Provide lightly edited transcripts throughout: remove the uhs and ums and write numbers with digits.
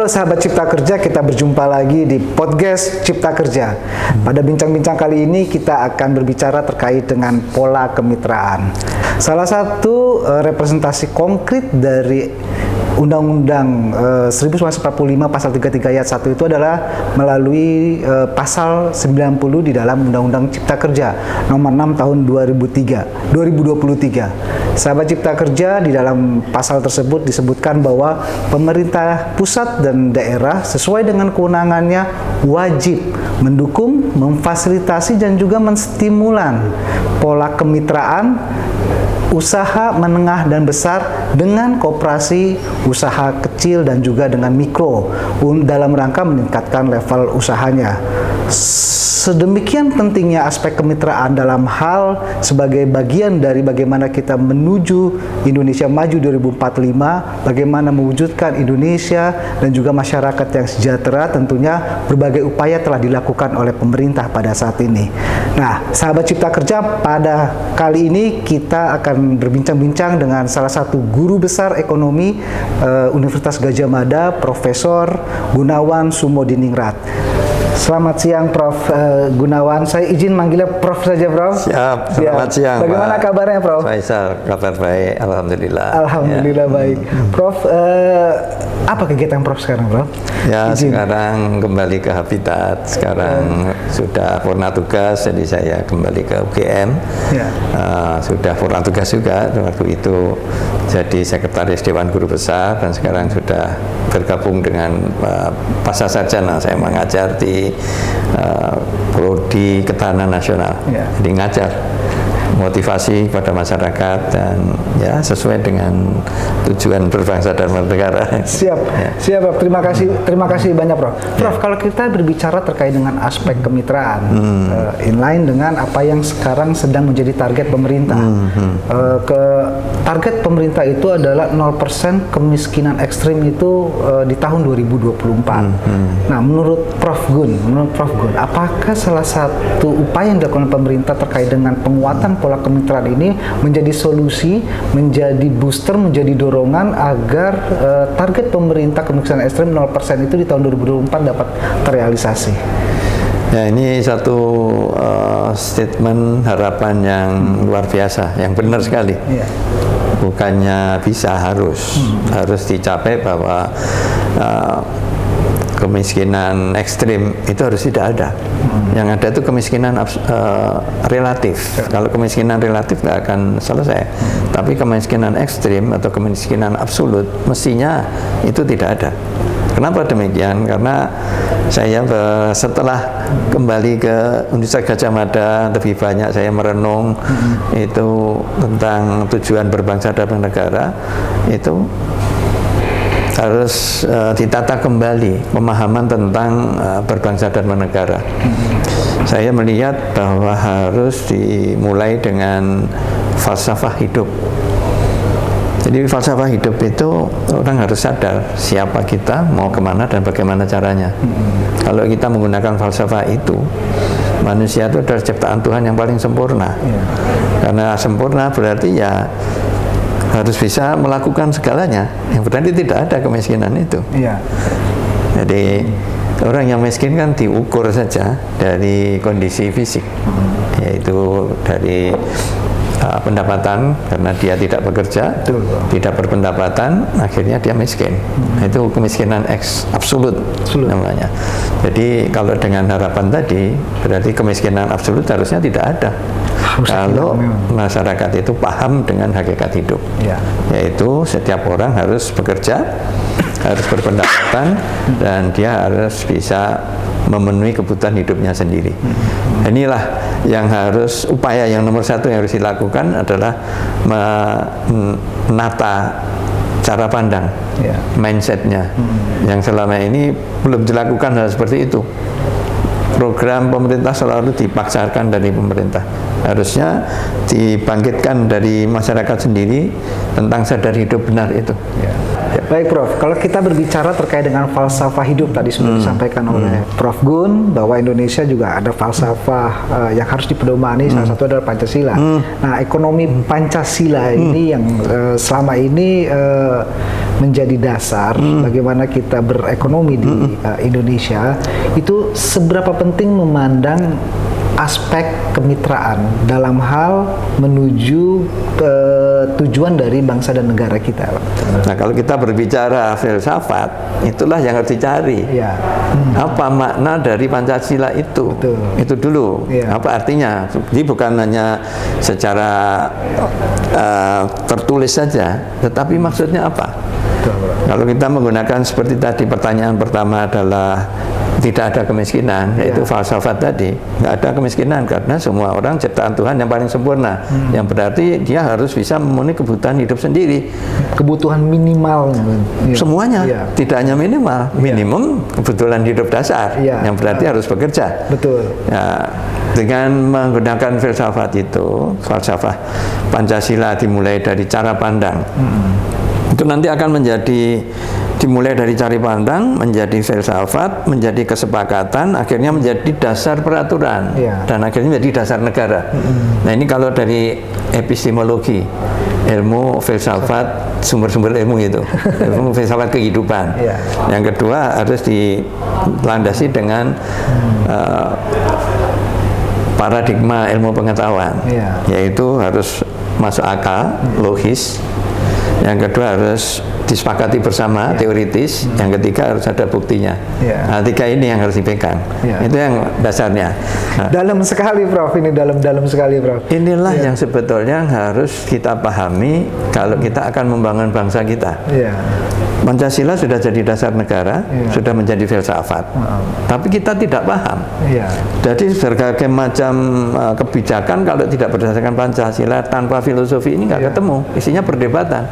Halo sahabat Cipta Kerja, kita berjumpa lagi di podcast Cipta Kerja. Pada bincang-bincang kali ini kita akan berbicara terkait dengan pola kemitraan. Salah satu representasi konkret dari Undang-Undang 1945 pasal 33 ayat 1 itu adalah melalui pasal 90 di dalam Undang-Undang Cipta Kerja nomor 6 tahun 2023. Sahabat Cipta Kerja, di dalam pasal tersebut disebutkan bahwa pemerintah pusat dan daerah sesuai dengan kewenangannya wajib mendukung, memfasilitasi dan juga menstimulan pola kemitraan usaha menengah dan besar dengan koperasi usaha kecil dan juga dengan mikro dalam rangka meningkatkan level usahanya. Sedemikian pentingnya aspek kemitraan dalam hal sebagai bagian dari bagaimana kita menuju Indonesia Maju 2045, bagaimana mewujudkan Indonesia dan juga masyarakat yang sejahtera. Tentunya berbagai upaya telah dilakukan oleh pemerintah pada saat ini. Nah, sahabat Cipta Kerja, pada kali ini kita akan berbincang-bincang dengan salah satu guru besar ekonomi Universitas Gadjah Mada, Profesor Gunawan Sumodiningrat. Selamat siang Prof. Gunawan. Saya izin manggilnya Prof saja, Prof. Siap, selamat siang. Bagaimana kabarnya, Prof? Faisal, kabar baik, alhamdulillah. Alhamdulillah baik. Prof, apa kegiatan Prof sekarang, Prof? Ya, sekarang kembali ke Habitat. Sekarang sudah purna tugas, jadi saya kembali ke UGM. Sudah purna tugas juga waktu itu jadi sekretaris Dewan Guru Besar, dan sekarang sudah bergabung dengan pasca sarjana. Saya mengajar di Prodi Ketahanan Nasional, jadi ngajar motivasi pada masyarakat dan ya sesuai dengan tujuan berbangsa dan bernegara. Siap, siap, Prof. Terima kasih banyak, Prof. Prof, kalau kita berbicara terkait dengan aspek kemitraan, inline dengan apa yang sekarang sedang menjadi target pemerintah. Target pemerintah itu adalah 0% kemiskinan ekstrim itu di tahun 2024. Nah, menurut Prof Gun, apakah salah satu upaya yang dilakukan pemerintah terkait dengan penguatan pola kemitraan ini menjadi solusi, menjadi booster, menjadi dorongan agar target pemerintah kemiskinan ekstrim 0% itu di tahun 2024 dapat terrealisasi? Ya, ini satu statement harapan yang luar biasa, yang benar sekali. Bukannya bisa, harus dicapai bahwa kemiskinan ekstrim itu harus tidak ada. Yang ada itu kemiskinan relatif. Kalau kemiskinan relatif nggak akan selesai. Tapi kemiskinan ekstrim atau kemiskinan absolut mestinya itu tidak ada. Kenapa demikian? Karena saya setelah kembali ke Universitas Gadjah Mada, lebih banyak saya merenung itu tentang tujuan berbangsa dan bernegara. Itu harus ditata kembali pemahaman tentang berbangsa dan bernegara. Saya melihat bahwa harus dimulai dengan falsafah hidup. Jadi falsafah hidup itu orang harus sadar siapa kita, mau kemana, dan bagaimana caranya. Kalau kita menggunakan falsafah itu, manusia itu adalah ciptaan Tuhan yang paling sempurna. Karena sempurna berarti ya harus bisa melakukan segalanya. Yang berarti tidak ada kemiskinan itu. Jadi orang yang miskin kan diukur saja dari kondisi fisik, yaitu dari pendapatan, karena dia tidak bekerja, tidak berpendapatan, akhirnya dia miskin. Itu kemiskinan absolut namanya. Jadi kalau dengan harapan tadi, berarti kemiskinan absolut harusnya tidak ada. Kalau masyarakat itu paham dengan hakikat hidup, yaitu setiap orang harus bekerja, harus berpendapatan, dan dia harus bisa memenuhi kebutuhan hidupnya sendiri. Inilah yang harus, upaya yang nomor satu yang harus dilakukan adalah menata cara pandang, mindsetnya, yang selama ini belum dilakukan hal seperti itu. Program pemerintah selalu dipaksakan dari pemerintah. Harusnya dibangkitkan dari masyarakat sendiri tentang sadar hidup benar itu. Baik Prof, kalau kita berbicara terkait dengan falsafah hidup tadi sudah disampaikan oleh Prof Gun bahwa Indonesia juga ada falsafah yang harus dipedomani, salah satu adalah Pancasila. Nah, ekonomi Pancasila ini yang selama ini menjadi dasar bagaimana kita berekonomi di Indonesia, itu seberapa penting memandang aspek kemitraan dalam hal menuju tujuan dari bangsa dan negara kita. Nah, kalau kita berbicara filsafat, itulah yang harus dicari. Ya. Apa makna dari Pancasila itu? Betul. Itu dulu. Ya. Apa artinya? Jadi bukan hanya secara tertulis saja, tetapi maksudnya apa? Betul. Kalau kita menggunakan seperti tadi, pertanyaan pertama adalah tidak ada kemiskinan, yaitu falsafat tadi. Nggak ada kemiskinan karena semua orang ciptaan Tuhan yang paling sempurna, yang berarti dia harus bisa memenuhi kebutuhan hidup sendiri. Kebutuhan minimal. Semuanya, Ya. tidak hanya minimal, minimum kebutuhan hidup dasar, Ya. yang berarti harus bekerja. Betul. Ya, dengan menggunakan filsafat itu, falsafah Pancasila dimulai dari cara pandang. Itu nanti akan menjadi dimulai dari cara pandang, menjadi filsafat, menjadi kesepakatan, akhirnya menjadi dasar peraturan, dan akhirnya menjadi dasar negara. Nah, ini kalau dari epistemologi, ilmu filsafat, sumber-sumber ilmu itu, ilmu filsafat kehidupan. Yang kedua harus dilandasi dengan paradigma ilmu pengetahuan, yaitu harus masuk akal, logis. Yang kedua harus disepakati bersama, teoritis. Yang ketiga harus ada buktinya. Nah, tiga ini yang harus dipegang. Itu yang dasarnya. Nah, dalam sekali Prof, ini dalam sekali Prof. Inilah yang sebetulnya harus kita pahami kalau kita akan membangun bangsa kita. Pancasila sudah jadi dasar negara, sudah menjadi filsafat. Tapi kita tidak paham. Jadi berbagai macam kebijakan kalau tidak berdasarkan Pancasila, tanpa filosofi ini nggak ketemu. Isinya perdebatan.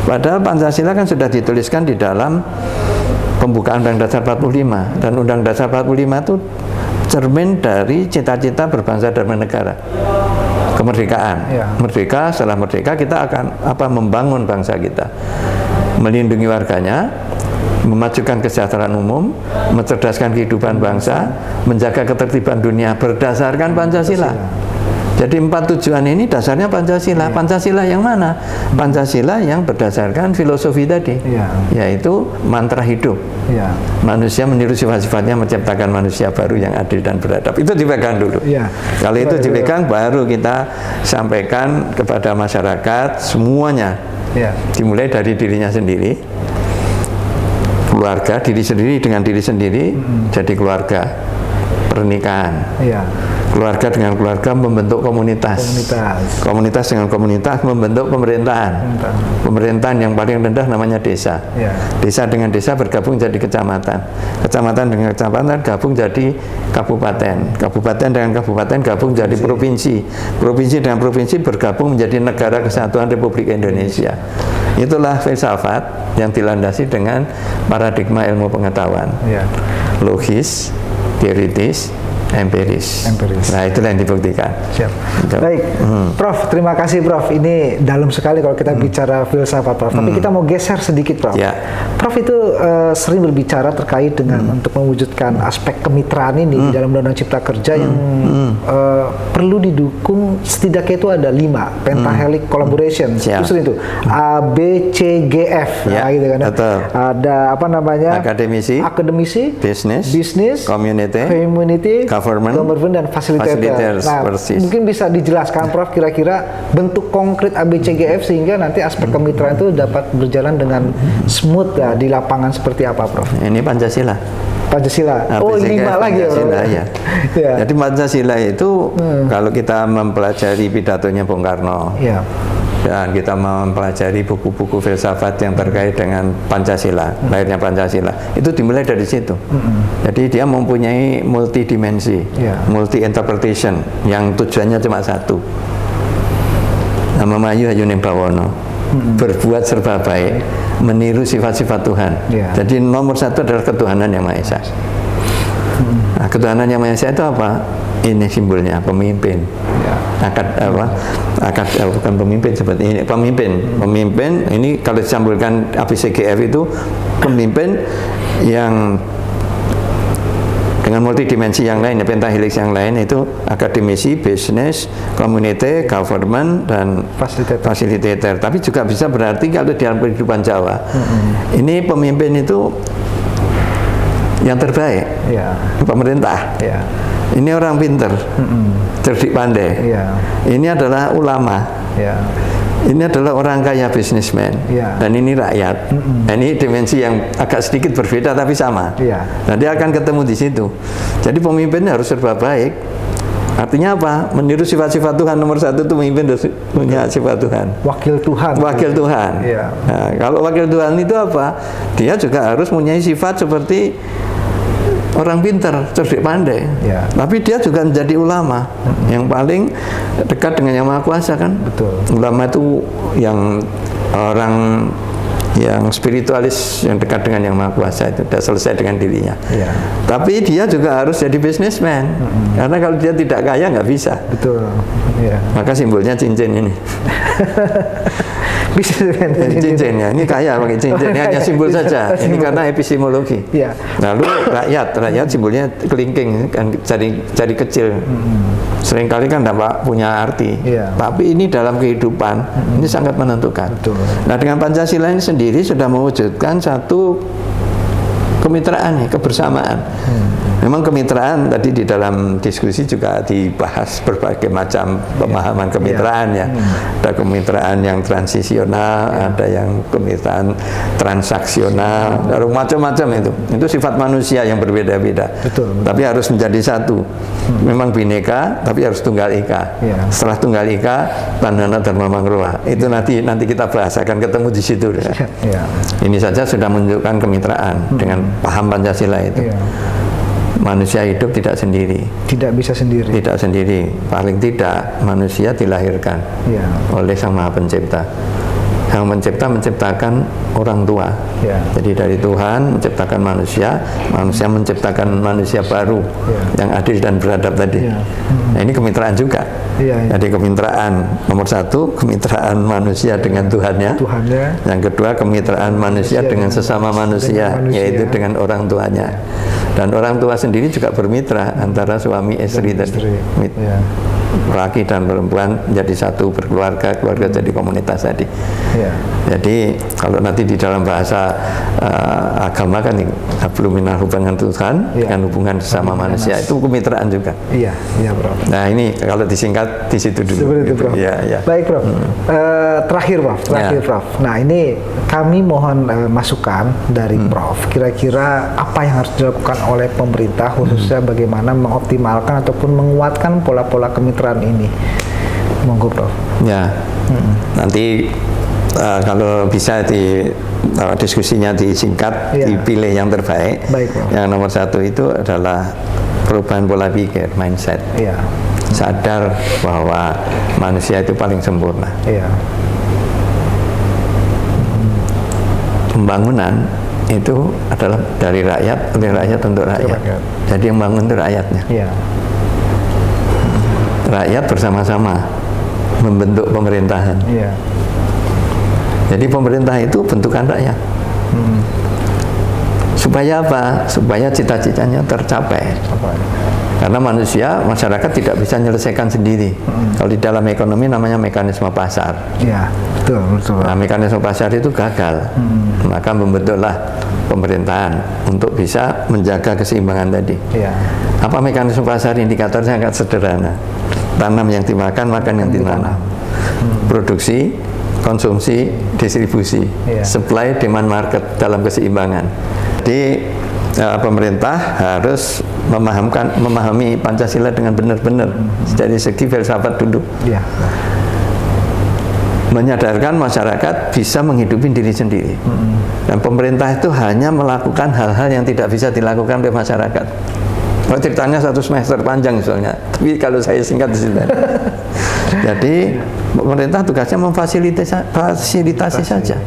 Padahal Pancasila kan sudah dituliskan di dalam pembukaan Undang Dasar 45, dan Undang Dasar 45 itu cermin dari cita-cita berbangsa dan bernegara. Kemerdekaan. Merdeka, setelah merdeka kita akan membangun bangsa kita. Melindungi warganya, memajukan kesejahteraan umum, mencerdaskan kehidupan bangsa, menjaga ketertiban dunia berdasarkan Pancasila. Jadi 4 tujuan ini dasarnya Pancasila. Pancasila yang mana? Pancasila yang berdasarkan filosofi tadi, yaitu mantra hidup. Manusia meniru sifat-sifatnya, menciptakan manusia baru yang adil dan beradab. Itu dipegang dulu. Kalau itu dipegang, baru kita sampaikan kepada masyarakat semuanya. Dimulai dari dirinya sendiri, keluarga, diri sendiri dengan diri sendiri, jadi keluarga, pernikahan, keluarga dengan keluarga membentuk komunitas, komunitas dengan komunitas membentuk pemerintahan, pemerintahan yang paling rendah namanya desa, desa dengan desa bergabung jadi kecamatan, kecamatan dengan kecamatan gabung jadi kabupaten, kabupaten dengan kabupaten gabung jadi provinsi, provinsi dengan provinsi bergabung menjadi Negara Kesatuan Republik Indonesia. Itulah filsafat yang dilandasi dengan paradigma ilmu pengetahuan, logis, teoritis, empiris. Nah, itulah yang dibuktikan. Siap. Baik, Prof, terima kasih Prof. Ini dalam sekali kalau kita bicara filsafat Prof. Tapi kita mau geser sedikit Prof. Prof itu sering berbicara terkait dengan untuk mewujudkan aspek kemitraan ini di dalam Undang-Undang Cipta Kerja yang perlu didukung setidaknya itu ada 5 pentahelic collaboration. Itu A, B, C, G, F. Gitu kan. Ada akademisi, bisnis, community, government dan facilitator. Nah, mungkin bisa dijelaskan Prof kira-kira bentuk konkret ABCGF sehingga nanti aspek kemitraan itu dapat berjalan dengan smooth di lapangan seperti apa Prof? Ini Pancasila. Oh, 5 lagi ya. Jadi Pancasila itu kalau kita mempelajari pidatonya Bung Karno, dan kita mempelajari buku-buku filsafat yang terkait dengan Pancasila, lahirnya Pancasila, itu dimulai dari situ. Jadi dia mempunyai multidimensi, multi interpretation, yang tujuannya cuma satu. Nama Mayu Hayuning Bawono, berbuat serba baik, meniru sifat-sifat Tuhan. Jadi nomor 1 adalah ketuhanan yang Maha Esa. Nah, ketuhanan yang Maha Esa itu apa? Ini simbolnya pemimpin. bukan pemimpin seperti ini, pemimpin ini kalau dicampurkan ABCGF itu pemimpin yang dengan multidimensi yang lain, pentahelix yang lain, itu akademisi, bisnis, community, government, dan fasilitator. Tapi juga bisa berarti kalau dalam kehidupan Jawa, ini pemimpin itu yang terbaik, pemerintah. Ini orang pinter, cerdik pandai. Ini adalah ulama. Ini adalah orang kaya, bisnismen, dan ini rakyat. Nah, ini dimensi yang agak sedikit berbeda tapi sama. Nah, dia akan ketemu di situ. Jadi pemimpin harus serba baik. Artinya apa? Meniru sifat-sifat Tuhan. Nomor satu itu pemimpin harus punya sifat Tuhan. Wakil Tuhan. Wakil Tuhan. Nah, kalau wakil Tuhan itu apa? Dia juga harus mempunyai sifat seperti orang pintar, cerdik pandai, tapi dia juga menjadi ulama yang paling dekat dengan Yang Maha Kuasa kan. Betul. Ulama itu yang orang yang spiritualis yang dekat dengan Yang Maha Kuasa, itu sudah selesai dengan dirinya. Tapi dia juga harus jadi businessman, karena kalau dia tidak kaya nggak bisa. Betul. Maka simbolnya cincin ini. Cincinnya ini kaya pakai cincin, ini hanya simbol saja. Ini karena epistemologi. Lalu rakyat simbolnya kelingking, kan jari kecil. Seringkali kan tidak punya arti. Tapi ini dalam kehidupan ini sangat menentukan. Nah, dengan Pancasila ini sendiri sudah mewujudkan satu kemitraan, kebersamaan. Memang kemitraan tadi di dalam diskusi juga dibahas berbagai macam pemahaman kemitraan ya. Ada kemitraan yang transisional, ada yang kemitraan transaksional, macam-macam itu. Itu sifat manusia yang berbeda-beda. Tapi harus menjadi satu. Memang bineka, tapi harus tunggal ika. Setelah tunggal ika, Tandana Dharma Mangroha. Itu nanti kita bahas, akan ketemu di situ. Ini saja sudah menunjukkan kemitraan dengan paham Pancasila itu. Manusia hidup tidak sendiri. Tidak bisa sendiri. Tidak sendiri. Paling tidak manusia dilahirkan oleh Sang Maha Pencipta. Sang Pencipta menciptakan orang tua. Jadi dari Tuhan menciptakan manusia, manusia menciptakan manusia baru yang adil dan beradab tadi. Nah, ini kemitraan juga. Jadi kemitraan nomor satu, kemitraan manusia dengan Tuhannya. Yang kedua, kemitraan manusia dengan sesama manusia, yaitu dengan orang tuanya. Dan orang tua sendiri juga bermitra antara suami istri tadi. Laki dan perempuan jadi satu, berkeluarga, keluarga jadi komunitas tadi. Jadi kalau nanti di dalam bahasa agama kan belum minal hubungan Tuhan dengan hubungan sesama manusia, itu kemitraan juga. Prof. Nah, ini kalau disingkat di situ dulu. Itu, Prof. Baik, Prof. Terakhir, Prof. Nah, ini kami mohon masukan dari Prof. Kira-kira apa yang harus dilakukan oleh pemerintah, khususnya bagaimana mengoptimalkan ataupun menguatkan pola-pola kemitraan ini? Monggo, Prof. Nanti kalau bisa diskusinya disingkat, dipilih yang terbaik. Yang nomor satu itu adalah perubahan pola pikir, mindset. Sadar bahwa manusia itu paling sempurna. Pembangunan itu adalah dari rakyat, oleh rakyat untuk rakyat. Jadi yang bangun itu rakyatnya. Rakyat bersama-sama membentuk pemerintahan. Jadi pemerintah itu bentukan rakyat. Supaya apa? Supaya cita-citanya tercapai. Karena masyarakat tidak bisa menyelesaikan sendiri. Kalau di dalam ekonomi namanya mekanisme pasar. Betul. Nah, mekanisme pasar itu gagal. Maka membentuklah pemerintahan untuk bisa menjaga keseimbangan tadi. Apa mekanisme pasar? Indikatornya sangat sederhana. Tanam yang dimakan, makan yang ditanam. Produksi, konsumsi, distribusi, supply, demand, market dalam keseimbangan. Jadi pemerintah harus memahami Pancasila dengan benar-benar dari segi filsafat dulu. Menyadarkan masyarakat bisa menghidupi diri sendiri. Dan pemerintah itu hanya melakukan hal-hal yang tidak bisa dilakukan oleh masyarakat. Kalau ceritanya 1 semester panjang soalnya, tapi kalau saya singkat di sini. Jadi pemerintah tugasnya memfasilitasi saja,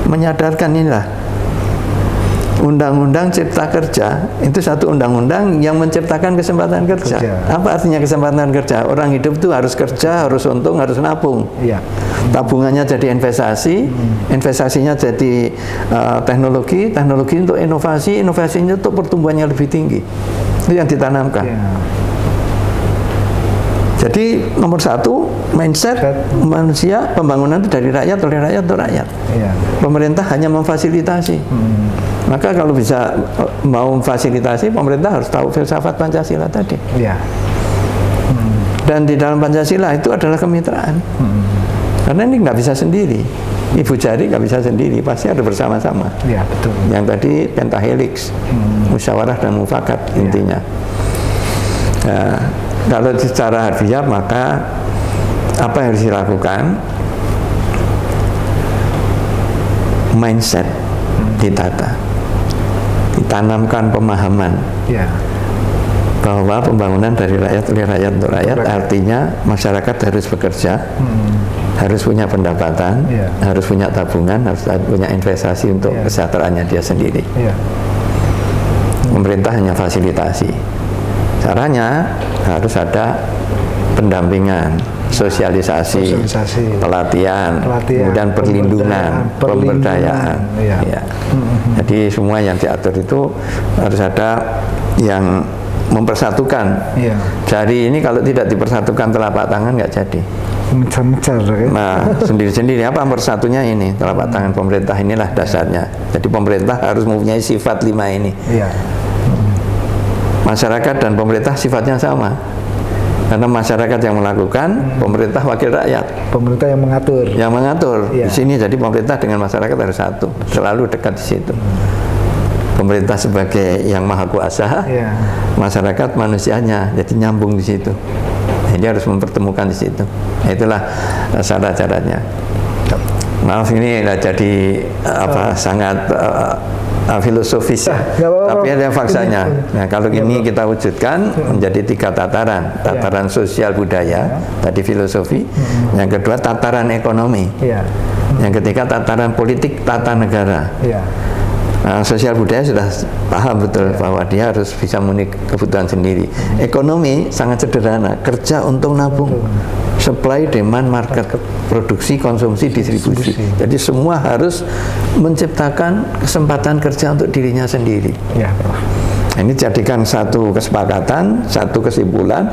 menyadarkan inilah Undang-Undang Cipta Kerja itu satu undang-undang yang menciptakan kesempatan kerja. Apa artinya kesempatan kerja? Orang hidup itu harus kerja, harus untung, harus nabung. Iya. Tabungannya jadi investasi, investasinya jadi teknologi, teknologi untuk inovasi, inovasinya untuk pertumbuhannya lebih tinggi. Itu yang ditanamkan. Iya. Jadi nomor satu, mindset manusia, pembangunan itu dari rakyat, oleh rakyat, untuk rakyat. Iya. Pemerintah hanya memfasilitasi. Maka kalau bisa mau memfasilitasi, pemerintah harus tahu filsafat Pancasila tadi. Iya. Dan di dalam Pancasila itu adalah kemitraan. Karena ini nggak bisa sendiri. Ibu jari nggak bisa sendiri, pasti ada bersama-sama. Iya, betul. Yang tadi pentahelix, musyawarah dan mufakat intinya. Nah, kalau secara harfiah maka apa yang harus dilakukan? Mindset ditata, ditanamkan pemahaman bahwa pembangunan dari rakyat oleh rakyat untuk rakyat, artinya masyarakat harus bekerja, harus punya pendapatan, harus punya tabungan, harus punya investasi untuk kesejahteraannya dia sendiri. Pemerintah hanya fasilitasi. Caranya harus ada pendampingan, sosialisasi, pelatihan, kemudian perlindungan, pemberdayaan. Ya. Jadi semua yang diatur itu harus ada yang mempersatukan. Jari ini kalau tidak dipersatukan telapak tangan nggak jadi. Mencar-mencar. Nah, sendiri-sendiri apa persatunya ini? Telapak tangan pemerintah inilah dasarnya. Jadi pemerintah harus mempunyai sifat 5 ini. Masyarakat dan pemerintah sifatnya sama. Karena masyarakat yang melakukan, pemerintah wakil rakyat. Pemerintah yang mengatur. Yang mengatur. Di sini jadi pemerintah dengan masyarakat harus satu. Selalu dekat di situ. Pemerintah sebagai yang maha kuasa, masyarakat manusianya, jadi nyambung di situ. Jadi harus mempertemukan di situ. Itulah syarat-syaratnya. Maaf ini jadi sangat filosofis ya. Tapi ada faktanya. Nah, kalau ini kita wujudkan menjadi 3 tataran. Tataran sosial budaya, tadi filosofi. Yang kedua tataran ekonomi. Yang ketiga tataran politik tata negara. Nah, sosial budaya sudah paham betul bahwa dia harus bisa memenuhi kebutuhan sendiri. Ekonomi sangat sederhana, kerja untuk nabung. Supply, demand, market, produksi, konsumsi, distribusi. Jadi semua harus menciptakan kesempatan kerja untuk dirinya sendiri. Ini jadikan satu kesepakatan, satu kesimpulan,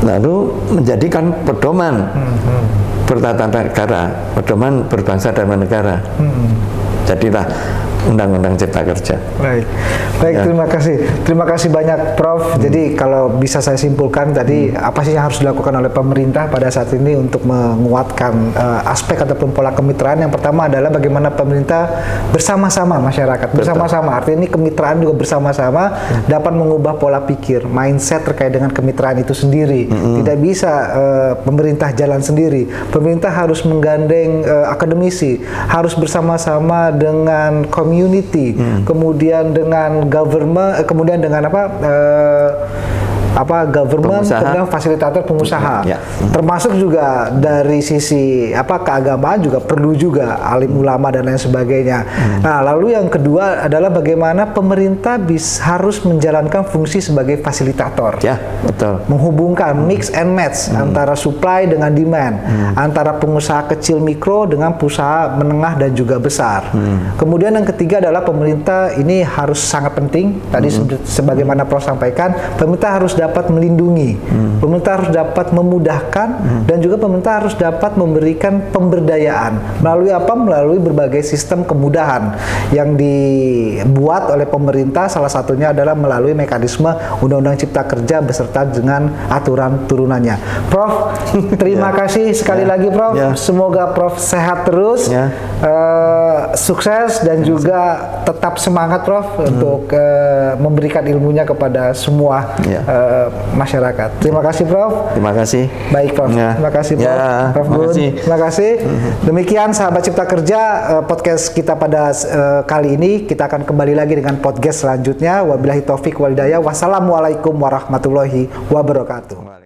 lalu menjadikan pedoman bertata negara, pedoman berbangsa dan bernegara. Jadilah Undang-Undang Cipta Kerja. Baik, terima kasih banyak Prof. Jadi kalau bisa saya simpulkan tadi apa sih yang harus dilakukan oleh pemerintah pada saat ini untuk menguatkan aspek ataupun pola kemitraan? Yang pertama adalah bagaimana pemerintah bersama-sama masyarakat, bersama-sama. Artinya ini kemitraan juga bersama-sama dapat mengubah pola pikir, mindset terkait dengan kemitraan itu sendiri. Tidak bisa pemerintah jalan sendiri. Pemerintah harus menggandeng akademisi, harus bersama-sama dengan community, kemudian dengan government, kemudian dengan government, kemudian fasilitator pengusaha, termasuk juga dari sisi keagamaan juga perlu juga alim ulama dan lain sebagainya. Nah, lalu yang kedua adalah bagaimana pemerintah harus menjalankan fungsi sebagai fasilitator, betul, menghubungkan mix and match antara supply dengan demand, antara pengusaha kecil mikro dengan pengusaha menengah dan juga besar. Kemudian yang ketiga adalah pemerintah ini harus sangat penting. Tadi sebagaimana Prof sampaikan, pemerintah harus dapat melindungi, pemerintah harus dapat memudahkan, dan juga pemerintah harus dapat memberikan pemberdayaan melalui melalui berbagai sistem kemudahan yang dibuat oleh pemerintah. Salah satunya adalah melalui mekanisme Undang-Undang Cipta Kerja beserta dengan aturan turunannya. Prof, terima kasih sekali lagi Prof. Semoga Prof sehat terus, sukses dan juga tetap semangat Prof untuk memberikan ilmunya kepada semua masyarakat. Terima kasih Prof. Terima kasih. Baik Prof. Terima kasih Prof. Prof Gun. Terima kasih. Demikian sahabat Cipta Kerja, podcast kita pada kali ini. Kita akan kembali lagi dengan podcast selanjutnya. Wabillahi taufik wal hidayah. Wassalamualaikum warahmatullahi wabarakatuh.